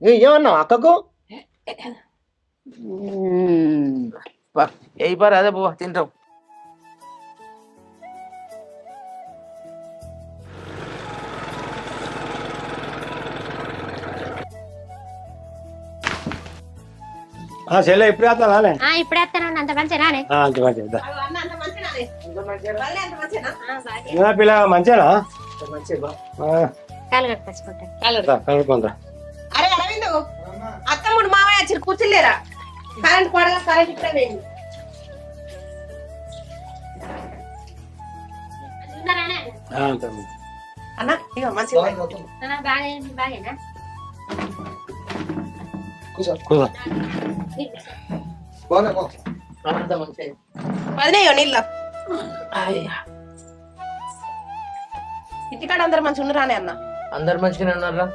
ఏమన్నావు అక్కకు? ఏ పారు అదే బాబా తింటాం. చెల్లె ఇప్పుడు వేస్తానే? ఇప్పుడే వస్తాను. అంత మంచిగా అంత మంచిగా పిల్ల మంచిగా కలుపుకుంటా. అరే అరవింద్, అత్తమ్ముడు మామయ్య వచ్చి కూర్చులేరా? కరెంట్ పడగా కరెంట్ ఇప్పుడే వేయండి. అన్న ఇక మంచిగా బాగేనా? వదిలేయో నీళ్ళ. ఇంటికాడ అందరు మంచిగా ఉండరానే అన్న? అందరు మంచిగానే ఉన్నారా?